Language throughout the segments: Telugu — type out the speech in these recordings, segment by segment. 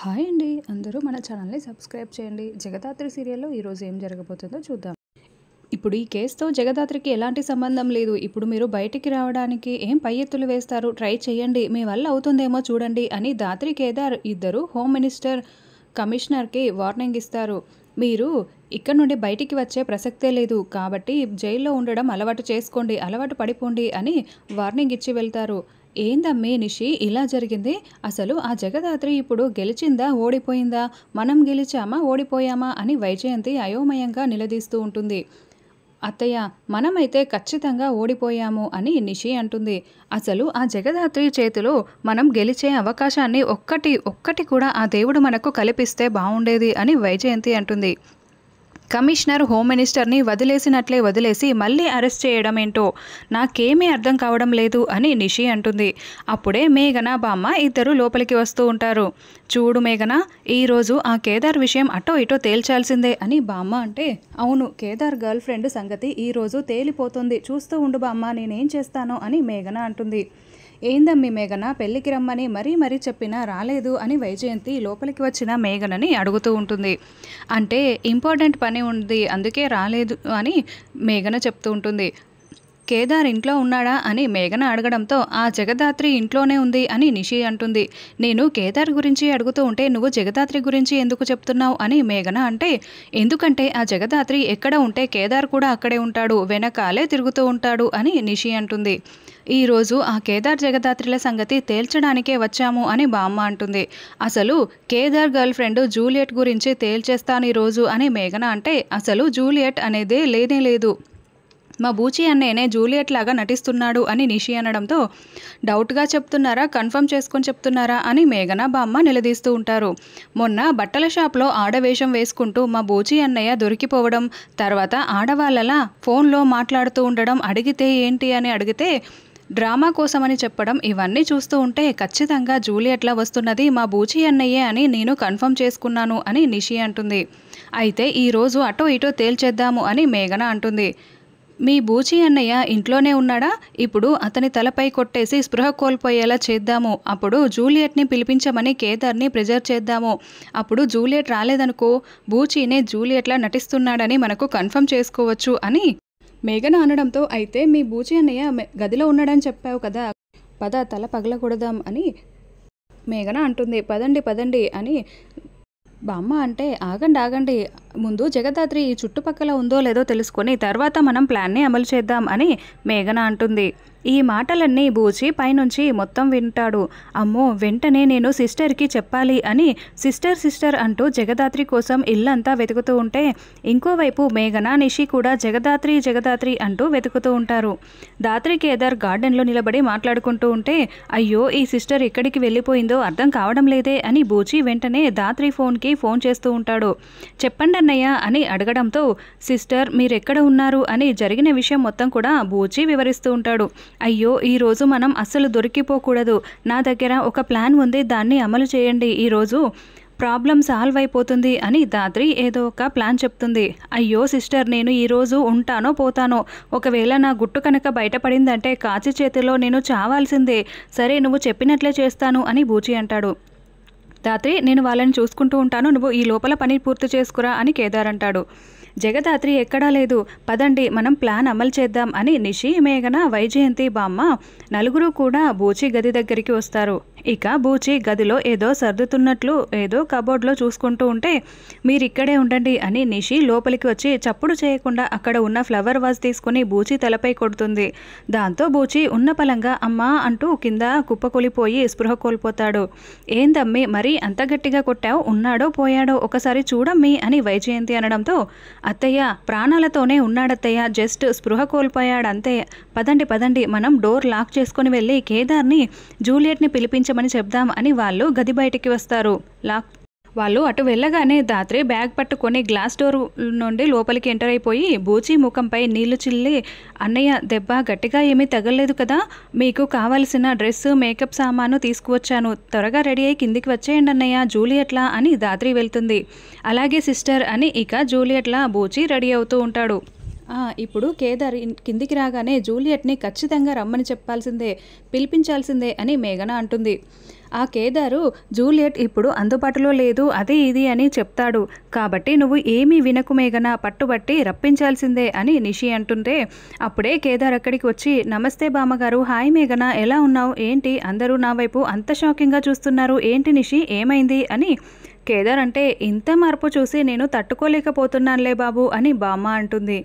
హాయ్ అండి. అందరూ మన ఛానల్‌ని సబ్స్క్రైబ్ చేయండి. 'జగదాత్రి' సీరియల్‌లో ఈరోజు ఏం జరగబోతుందో చూద్దాం. ఇప్పుడు ఈ కేస్‌తో జగదాత్రికి ఎలాంటి సంబంధం లేదు. ఇప్పుడు మీరు బయటికి రావడానికి ఏం పై ఎత్తులు వేస్తారు, ట్రై చేయండి. మీ వల్ల అవుతుందేమో చూడండి అని దాత్రి, కేదార్ ఇద్దరు హోమ్ మినిస్టర్, కమిషనర్‌కి వార్నింగ్ ఇస్తారు. మీరు ఇక్కడ నుండి బయటికి వచ్చే ప్రసక్తే లేదు. కాబట్టి జైల్లో ఉండడం అలవాటు చేసుకోండి, అలవాటు పడిపోండి అని వార్నింగ్ ఇచ్చి వెళ్తారు. ఏందమ్మే నిషి ఇలా జరిగింది? అసలు ఆ జగదాత్రి ఇప్పుడు గెలిచిందా, ఓడిపోయిందా? మనం గెలిచామా, ఓడిపోయామా అని వైజయంతి అయోమయంగా నిలదీస్తూ ఉంటుంది. అత్తయ్య, మనమైతే ఖచ్చితంగా ఓడిపోయాము అని నిషి అంటుంది. అసలు ఆ జగదాత్రి చేతిలో మనం గెలిచే అవకాశాన్ని ఒక్కటి కూడా ఆ దేవుడు మనకు కల్పిస్తే బాగుండేది అని వైజయంతి అంటుంది. కమిషనర్ హోమ్ మినిస్టర్ని వదిలేసినట్లే వదిలేసి మళ్ళీ అరెస్ట్ చేయడం ఏంటో నాకేమీ అర్థం కావడం లేదు అని నిషి అంటుంది. అప్పుడే మేఘన, బామ్మ ఇద్దరు లోపలికి వస్తూ ఉంటారు. చూడు మేఘన, ఈరోజు ఆ కేదార్ విషయం అటో ఇటో తేల్చాల్సిందే అని బామ్మ అంటే, అవును, కేదార్ గర్ల్ ఫ్రెండ్ సంగతి ఈరోజు తేలిపోతుంది, చూస్తూ ఉండు బామ్మ, నేనేం చేస్తానో అని మేఘన అంటుంది. ఏందమ్మి మేఘన, పెళ్ళికి రమ్మని మరీ చెప్పినా రాలేదు అని వైజయంతి లోపలికి వచ్చిన మేఘనని అడుగుతూ ఉంటుంది. అంటే ఇంపార్టెంట్ పని ఉంది, అందుకే రాలేదు అని మేఘన చెప్తూ ఉంటుంది. కేదార్ ఇంట్లో ఉన్నాడా అని మేఘన అడగడంతో ఆ జగదాత్రి ఇంట్లోనే ఉంది అని నిషి అంటుంది. నేను కేదార్ గురించి అడుగుతూ ఉంటే నువ్వు జగదాత్రి గురించి ఎందుకు చెప్తున్నావు అని మేఘన అంటే, ఎందుకంటే ఆ జగదాత్రి ఎక్కడ ఉంటే కేదార్ కూడా అక్కడే ఉంటాడు, వెనకాలే తిరుగుతూ ఉంటాడు అని నిషి అంటుంది. ఈరోజు ఆ కేదార్ జగదాత్రిల సంగతి తేల్చడానికే వచ్చాము అని బామ్మ అంటుంది. అసలు కేదార్ గర్ల్ ఫ్రెండ్ జూలియట్ గురించి తేల్చేస్తాను ఈరోజు అని మేఘన అంటే, అసలు జూలియట్ అనేదే లేనే లేదు, మా బూచి అన్నయ్యనే జూలియట్ లాగా నటిస్తున్నాడు అని నిషి అనడంతో, డౌట్గా చెప్తున్నారా, కన్ఫర్మ్ చేసుకొని చెప్తున్నారా అని మేఘన, బామ్మ నిలదీస్తూ ఉంటారు. మొన్న బట్టల షాప్లో ఆడవేషం వేసుకుంటూ మా బూచి అన్నయ్య దొరికిపోవడం, తర్వాత ఆడవాళ్ళలా ఫోన్లో మాట్లాడుతూ ఉండడం, అడిగితే ఏంటి అని అడిగితే డ్రామా కోసమని చెప్పడం, ఇవన్నీ చూస్తూ ఉంటే ఖచ్చితంగా జూలియట్లా వస్తున్నది మా బూచి అన్నయ్యే అని నేను కన్ఫర్మ్ చేసుకున్నాను అని నిషి అంటుంది. అయితే ఈరోజు అటో ఇటో తేల్చేద్దాము అని మేఘన అంటుంది. మీ బూచి అన్నయ్య ఇంట్లోనే ఉన్నాడా? ఇప్పుడు అతని తలపై కొట్టేసి స్పృహ కోల్పోయేలా చేద్దాము. అప్పుడు జూలియట్ని పిలిపించమని కేదార్ని ప్రెజర్ చేద్దాము. అప్పుడు జూలియట్ రాలేదనుకో, బూచీనే జూలియట్లా నటిస్తున్నాడని మనకు కన్ఫర్మ్ చేసుకోవచ్చు అని మేఘన అనడంతో, అయితే మీ బూచి అన్నయ్య గదిలో ఉన్నాడని చెప్పావు కదా, పద తల పగలకూడదాం అని మేఘన అంటుంది. పదండి అని బామ్మ అంటే, ఆగండి, ముందు జగదాత్రి ఈ చుట్టుపక్కల ఉందో లేదో తెలుసుకొని తర్వాత మనం ప్లాన్ని అమలు చేద్దాం అని మేఘన అంటుంది. ఈ మాటలన్నీ బూచి పైనుంచి మొత్తం వింటాడు. అమ్మో, వెంటనే నేను సిస్టర్కి చెప్పాలి అని సిస్టర్ అంటూ జగదాత్రి కోసం ఇల్లంతా వెతుకుతూ ఉంటే, ఇంకోవైపు మేఘన, నిషి కూడా జగదాత్రి అంటూ వెతుకుతూ ఉంటారు. దాత్రి, కేదార్ గార్డెన్లో నిలబడి మాట్లాడుకుంటూ ఉంటే, అయ్యో, ఈ సిస్టర్ ఎక్కడికి వెళ్ళిపోయిందో అర్థం కావడం లేదే అని బూచి వెంటనే దాత్రి ఫోన్కి ఫోన్ చేస్తూ ఉంటాడు. చెప్పండి అన్నయ్య అని అడగడంతో, సిస్టర్ మీరెక్కడ ఉన్నారు అని జరిగిన విషయం మొత్తం కూడా బూచి వివరిస్తూ ఉంటాడు. అయ్యో, ఈరోజు మనం అస్సలు దొరికిపోకూడదు, నా దగ్గర ఒక ప్లాన్ ఉంది, దాన్ని అమలు చేయండి, ఈరోజు ప్రాబ్లం సాల్వ్ అయిపోతుంది అని దాత్రి ఏదో ఒక ప్లాన్ చెప్తుంది. అయ్యో సిస్టర్, నేను ఈరోజు ఉంటానో పోతానో, ఒకవేళ నా గుట్టు కనుక బయటపడిందంటే కాచి చేతిలో నేను చావాల్సిందే, సరే నువ్వు చెప్పినట్లే చేస్తాను అని బూచి అంటాడు. దాత్రి, నేను వాళ్ళని చూసుకుంటూ ఉంటాను, నువ్వు ఈ లోపల పని పూర్తి చేసుకురా అని కేదార్ అంటాడు. జగదాత్రి ఎక్కడా లేదు, పదండి మనం ప్లాన్ అమలు చేద్దాం అని నిషి, మేఘన, వైజయంతి, బామ్మ నలుగురు కూడా బూచి గది దగ్గరికి వస్తారు. ఇక బూచి గదిలో ఏదో సర్దుతున్నట్లు ఏదో కబోర్డ్లో చూసుకుంటూ ఉంటే, మీరిక్కడే ఉండండి అని నిషి లోపలికి వచ్చి చప్పుడు చేయకుండా అక్కడ ఉన్న ఫ్లవర్ వాజ్ తీసుకుని బూచి తలపై కొడుతుంది. దాంతో బూచి ఉన్న పలంగా అమ్మా అంటూ కింద కుప్పకొలిపోయి స్పృహ కోల్పోతాడు. ఏందమ్మి మరీ అంత గట్టిగా కొట్టావు, ఉన్నాడో పోయాడో ఒకసారి చూడమ్మి అని వైజయంతి అనడంతో, అత్తయ్య ప్రాణాలతోనే ఉన్నాడత్తయ్య, జస్ట్ స్పృహ కోల్పోయాడంతే, పదండి మనం డోర్ లాక్ చేసుకుని వెళ్ళి కేదార్ని జూలియట్ని పిలిపించమని చెప్దాం అని వాళ్ళు గది బయటికి వస్తారు. వాళ్ళు అటు వెళ్ళగానే దాత్రి బ్యాగ్ పట్టుకొని గ్లాస్ డోర్ నుండి లోపలికి ఎంటర్ అయిపోయి బూచి ముఖంపై నీళ్లు చిల్లి, అన్నయ్య దెబ్బ గట్టిగా ఏమీ తగలలేదు కదా, మీకు కావలసిన డ్రెస్, మేకప్ సామాను తీసుకువచ్చాను, త్వరగా రెడీ అయ్యి కిందికి వచ్చేయండి అన్నయ్య, జూలియట్లా అని దాత్రి వెళ్తుంది. అలాగే సిస్టర్ అని ఇక జూలియట్లా బూచి రెడీ అవుతూ ఉంటాడు. ఇప్పుడు కేదార్ కిందికి రాగానే జూలియట్ని ఖచ్చితంగా రమ్మని చెప్పాల్సిందే, పిలిపించాల్సిందే అని మేఘన అంటుంది. ఆ కేదారు జూలియట్ ఇప్పుడు అందుబాటులో లేదు, అది ఇది అని చెప్తాడు, కాబట్టి నువ్వు ఏమీ వినకు మేఘన, పట్టుబట్టి రప్పించాల్సిందే అని నిషి అంటుంటే అప్పుడే కేదార్ అక్కడికి వచ్చి, నమస్తే బామ్మగారు, హాయ్ మేఘన, ఎలా ఉన్నావు, ఏంటి అందరూ నా వైపు అంత షాకింగ్గా చూస్తున్నారు, ఏంటి నిషి ఏమైంది అని కేదార్ అంటే, ఇంత మార్పు చూసి నేను తట్టుకోలేకపోతున్నానులే బాబు అని బామ్మ అంటుంది.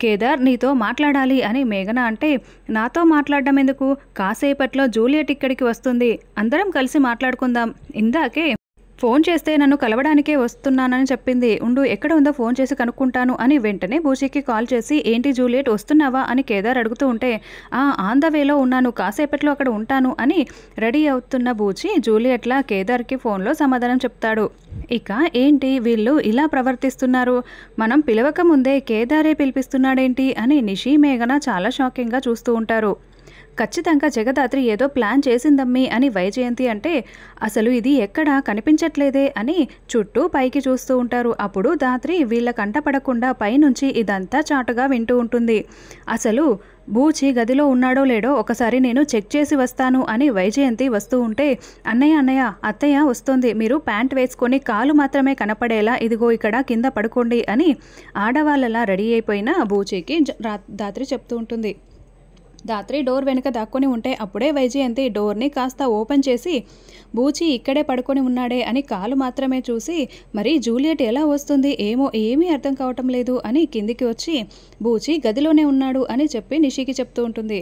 కేదార్ నీతో మాట్లాడాలి అని మేఘన అంటే, నాతో మాట్లాడడం ఎందుకు, కాసేపట్లో జూలియట్ ఇక్కడికి వస్తుంది, అందరం కలిసి మాట్లాడుకుందాం, ఇందాకే ఫోన్ చేస్తే నన్ను కలవడానికే వస్తున్నానని చెప్పింది, ఉండు ఎక్కడ ఉందో ఫోన్ చేసి కనుక్కుంటాను అని వెంటనే బూచీకి కాల్ చేసి, ఏంటి జూలియట్ వస్తున్నావా అని కేదార్ అడుగుతూ ఉంటే, ఆన్ ద వేలో ఉన్నాను, కాసేపట్లో అక్కడ ఉంటాను అని రెడీ అవుతున్న బూచి జూలియట్లా కేదార్కి ఫోన్లో సమాధానం చెప్తాడు. ఇక ఏంటి వీళ్ళు ఇలా ప్రవర్తిస్తున్నారు, మనం పిలవక ముందే కేదారే పిలిపిస్తున్నాడేంటి అని నిషి మేఘన చాలా షాకింగ్గా చూస్తూ ఉంటారు. ఖచ్చితంగా జగదాత్రి ఏదో ప్లాన్ చేసిందమ్మీ అని వైజయంతి అంటే, అసలు ఇది ఎక్కడా కనిపించట్లేదే అని చుట్టూ పైకి చూస్తూ ఉంటారు. అప్పుడు దాత్రి వీళ్ళ కంటపడకుండా పైనుంచి ఇదంతా చాటుగా వింటూ ఉంటుంది. అసలు బూచి గదిలో ఉన్నాడో లేడో ఒకసారి నేను చెక్ చేసి వస్తాను అని వైజయంతి వస్తూ ఉంటే, అన్నయ్య అత్తయ్య వస్తోంది, మీరు ప్యాంట్ వేసుకొని కాలు మాత్రమే కనపడేలా ఇదిగో ఇక్కడ కింద పడుకోండి అని ఆడవాళ్ళలా రెడీ అయిపోయిన బూచికి దాత్రి చెప్తూ ఉంటుంది. దాత్రి డోర్ వెనుక దాక్కొని ఉంటే అప్పుడే వైజయంతి డోర్ని కాస్త ఓపెన్ చేసి, బూచి ఇక్కడే పడుకొని ఉన్నాడే అని కాలు మాత్రమే చూసి, మరి జూలియట్ ఎలా వస్తుంది ఏమో ఏమీ అర్థం కావటం లేదు అని కిందికి వచ్చి, బూచి గదిలోనే ఉన్నాడు అని చెప్పి నిషికి చెప్తూ ఉంటుంది.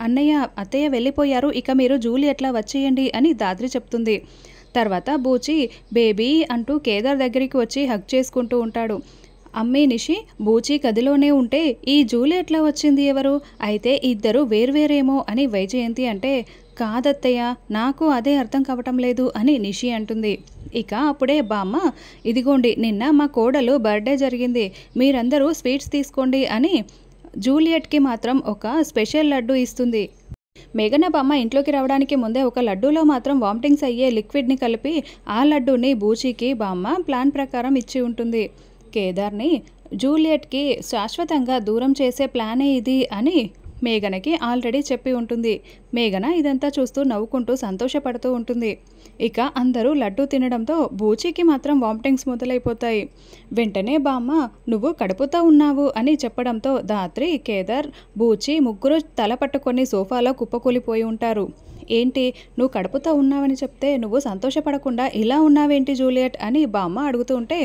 అన్నయ్య అత్తయ్య వెళ్ళిపోయారు, ఇక మీరు జూలియట్లా వచ్చేయండి అని దాత్రి చెప్తుంది. తర్వాత బూచి బేబీ అంటూ కేదార్ దగ్గరికి వచ్చి హగ్ చేసుకుంటూ ఉంటాడు. అమ్మీ నిషి, బూచి గదిలోనే ఉంటే ఈ జూలియట్లా వచ్చింది ఎవరు, అయితే ఇద్దరు వేర్వేరేమో అని వైజయంతి అంటే, కాదత్తయ్య నాకు అదే అర్థం కావటం లేదు అని నిషి అంటుంది. ఇక అప్పుడే బామ్మ, ఇదిగోండి నిన్న మా కోడలు బర్త్డే జరిగింది, మీరందరూ స్వీట్స్ తీసుకోండి అని జూలియట్కి మాత్రం ఒక స్పెషల్ లడ్డు ఇస్తుంది. మేఘన బామ్మ ఇంట్లోకి రావడానికి ముందే ఒక లడ్డూలో మాత్రం వామిటింగ్స్ అయ్యే లిక్విడ్ని కలిపి ఆ లడ్డూని బూచికి బామ్మ ప్లాన్ ప్రకారం ఇచ్చి ఉంటుంది. కేదార్ని జూలియట్కి శాశ్వతంగా దూరం చేసే ప్లానే ఇది అని మేఘనకి ఆల్రెడీ చెప్పి ఉంటుంది. మేఘన ఇదంతా చూస్తూ నవ్వుకుంటూ సంతోషపడుతూ ఉంటుంది. ఇక అందరూ లడ్డూ తినడంతో బూచికి మాత్రం వామిటింగ్స్ మొదలైపోతాయి. వెంటనే బామ్మ నువ్వు కడుపుతో ఉన్నావు అని చెప్పడంతో దాత్రి, కేదార్, బూచి ముగ్గురు తల పట్టుకొని సోఫాలో కుప్పకూలిపోయి ఉంటారు. ఏంటి నువ్వు కడుపుతో ఉన్నావని చెప్తే నువ్వు సంతోషపడకుండా ఇలా ఉన్నావేంటి జూలియట్ అని బామ్మ అడుగుతూ ఉంటే,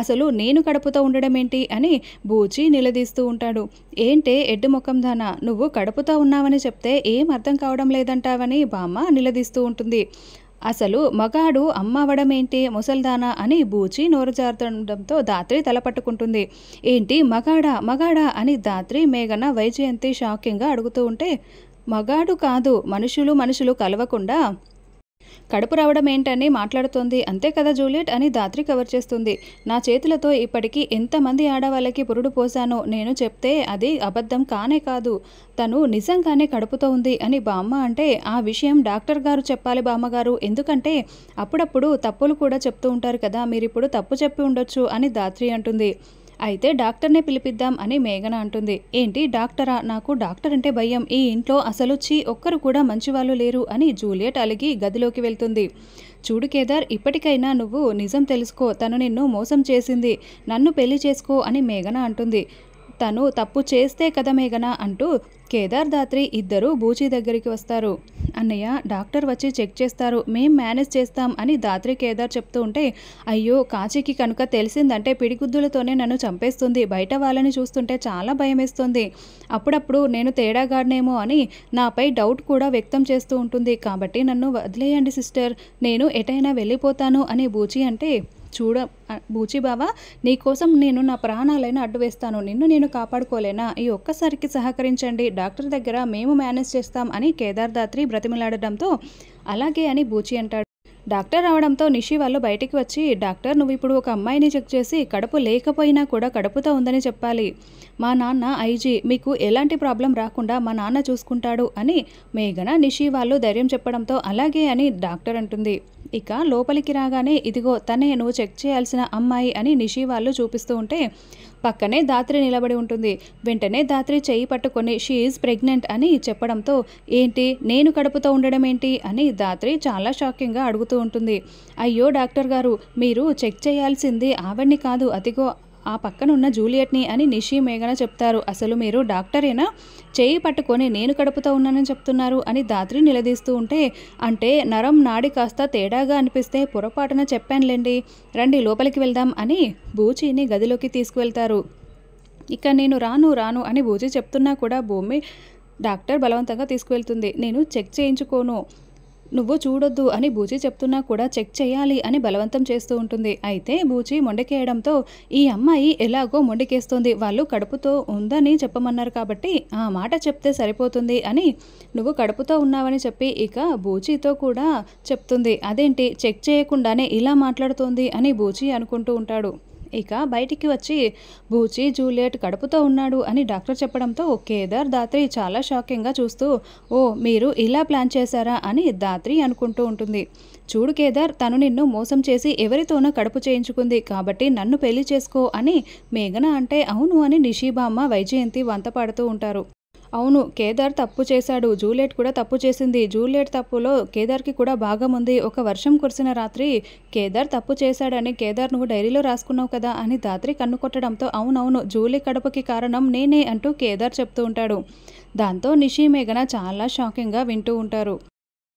అసలు నేను కడుపుతో ఉండడం ఏంటి అని బూచి నిలదీస్తూ ఉంటాడు. ఏంటే ఎడ్డు ముఖం దానా, నువ్వు కడుపుతో ఉన్నావని చెప్తే ఏం అర్థం కావడం లేదంటావని బామ్మ నిలదీస్తూ ఉంటుంది. అసలు మగాడు అమ్మ అవడం ఏంటి ముసల్దానా అని బూచి నోరు జారడంతో దాత్రి తల పట్టుకుంటుంది. ఏంటి మగాడా అని దాత్రి, మేఘన, వైజయంతి షాకింగ్గా అడుగుతూ ఉంటే, మగాడు కాదు, మనుషులు కలవకుండా కడుపు రావడం ఏంటని మాట్లాడుతోంది, అంతే కదా జూలియట్ అని దాత్రి కవర్ చేస్తుంది. నా చేతులతో ఇప్పటికీ ఎంతమంది ఆడవాళ్ళకి పురుడు పోసానో, నేను చెప్తే అది అబద్ధం కానే కాదు, తను నిజంగానే కడుపుతో ఉంది అని బామ్మ అంటే, ఆ విషయం డాక్టర్ గారు చెప్పాలి బామ్మగారు, ఎందుకంటే అప్పుడప్పుడు తప్పులు కూడా చెప్తూ ఉంటారు కదా, మీరిప్పుడు తప్పు చెప్పి ఉండొచ్చు అని దాత్రి అంటుంది. అయితే డాక్టర్నే పిలిపిద్దాం అని మేఘన అంటుంది. ఏంటి డాక్టరా, నాకు డాక్టర్ అంటే భయం, ఈ ఇంట్లో అసలు ఒక్కరు కూడా మంచివాళ్ళు లేరు అని జూలియట్ అలిగి గదిలోకి వెళ్తుంది. చూడు కేదార్, ఇప్పటికైనా నువ్వు నిజం తెలుసుకో, తను నిన్ను మోసం చేసింది, నన్ను పెళ్లి చేసుకో అని మేఘన అంటుంది. తను తప్పు చేస్తే కదా మేఘన అంటూ కేదార్, దాత్రి ఇద్దరు బూచి దగ్గరికి వస్తారు. అన్నయ్య డాక్టర్ వచ్చి చెక్ చేస్తారు, మేం మేనేజ్ చేస్తాం అని దాత్రి కేదార్ చెప్తూ ఉంటే, అయ్యో కాచికి కనుక తెలిసిందంటే పిడిగుద్దులతోనే నన్ను చంపేస్తుంది, బయట వాళ్ళని చూస్తుంటే చాలా భయం వేస్తుంది, అప్పుడప్పుడు నేను తేడాగాడినేమో అని నాపై డౌట్ కూడా వ్యక్తం చేస్తూ ఉంటుంది, కాబట్టి నన్ను వదిలేయండి సిస్టర్, నేను ఎటైనా వెళ్ళిపోతాను అని బూచి అంటే, చూడ బూచి బావా, నీకోసం నేను నా ప్రాణాలైనా అడ్డు వేస్తాను, నిన్ను నేను కాపాడుకోలేనా, ఈ ఒక్కసారికి సహకరించండి, డాక్టర్ దగ్గర మేము మేనేజ్ చేస్తాం అని కేదార్, దాత్రి బ్రతిమలాడడంతో అలాగే అని బూచి అంటాడు. డాక్టర్ రావడంతో నిషి వాళ్ళు బయటికి వచ్చి, డాక్టర్ నువ్వు ఇప్పుడు ఒక అమ్మాయిని చెక్ చేసి కడుపు లేకపోయినా కూడా కడుపుతో ఉందని చెప్పాలి, మా నాన్న ఐజీ, మీకు ఎలాంటి ప్రాబ్లం రాకుండా మా నాన్న చూసుకుంటాడు అని మేఘన, నిషి వాళ్ళు ధైర్యం చెప్పడంతో అలాగే అని డాక్టర్ అంటుంది. ఇక లోపలికి రాగానే ఇదిగో తనే నువ్వు చెక్ చేయాల్సిన అమ్మాయి అని నిషి వాళ్ళు చూపిస్తూ ఉంటే పక్కనే ధాత్రి నిలబడి ఉంటుంది. వెంటనే ధాత్రి చెయ్యి పట్టుకొని షీ ఈజ్ ప్రెగ్నెంట్ అని చెప్పడంతో ఏంటి నేను కడుపుతో ఉండడం ఏంటి అని ధాత్రి చాలా షాకింగ్గా అడుగుతూ ఉంటుంది. అయ్యో డాక్టర్ గారు మీరు చెక్ చేయాల్సింది ఆవిడ్ని కాదు అదిగో ఆ పక్కనున్న జూలియట్ని అని నిషి మేఘన చెప్తారు. అసలు మీరు డాక్టరేనా? చేయి పట్టుకొని నేను కడుపుతో ఉన్నానని చెప్తున్నారు అని ధాత్రి నిలదీస్తూ ఉంటే అంటే నరం నాడి కాస్త తేడాగా అనిపిస్తే పొరపాటున చెప్పానులేండి, రండి లోపలికి వెళ్దాం అని బూచిని గదిలోకి తీసుకువెళ్తారు. ఇక నేను రాను రాను అని బూచి చెప్తున్నా కూడా భూమి డాక్టర్ బలవంతంగా తీసుకువెళ్తుంది. నేను చెక్ చేయించుకోను, నువ్వు చూడొద్దు అని బూచి చెప్తున్నా కూడా చెక్ చేయాలి అని బలవంతం చేస్తూ ఉంటుంది. అయితే బూచి మొండికేయడంతో ఈ అమ్మాయి ఎలాగో మొండికేస్తుంది, వాళ్ళు కడుపుతో ఉందని చెప్పమన్నారు కాబట్టి ఆ మాట చెప్తే సరిపోతుంది అని నువ్వు కడుపుతో ఉన్నావని చెప్పి ఇక బూచితో కూడా చెప్తుంది. అదేంటి చెక్ చేయకుండానే ఇలా మాట్లాడుతోంది అని బూచి అనుకుంటూ ఉంటాడు. ఇక బయటికి వచ్చి బూచి జూలియట్ కడుపుతో ఉన్నాడు అని డాక్టర్ చెప్పడంతో కేదార్ ధాత్రి చాలా షాకింగ్గా చూస్తూ ఓ మీరు ఇలా ప్లాన్ చేశారా అని ధాత్రి అనుకుంటూ ఉంటుంది. చూడు కేదార్, తను నిన్ను మోసం చేసి ఎవరితోనో కడుపు చేయించుకుంది కాబట్టి నన్ను పెళ్లి చేసుకో అని మేఘన అంటే అవును అని నిషిబామ్మ వైజయంతి వంత పాడుతూ ఉంటారు. అవును కేదార్ తప్పు చేశాడు, జూలియట్ కూడా తప్పు చేసింది, జూలియట్ తప్పులో కేదార్కి కూడా భాగం ఉంది, ఒక వర్షం కురిసిన రాత్రి కేదార్ తప్పు చేశాడని కేదార్ నువ్వు డైరీలో రాసుకున్నావు కదా అని ధాత్రి కన్ను కొట్టడంతో అవునవును జూలీ కడుపుకి కారణం నేనే అంటూ కేదార్ చెప్తూ ఉంటాడు. దాంతో నిషి మేఘన చాలా షాకింగ్గా వింటూ ఉంటారు.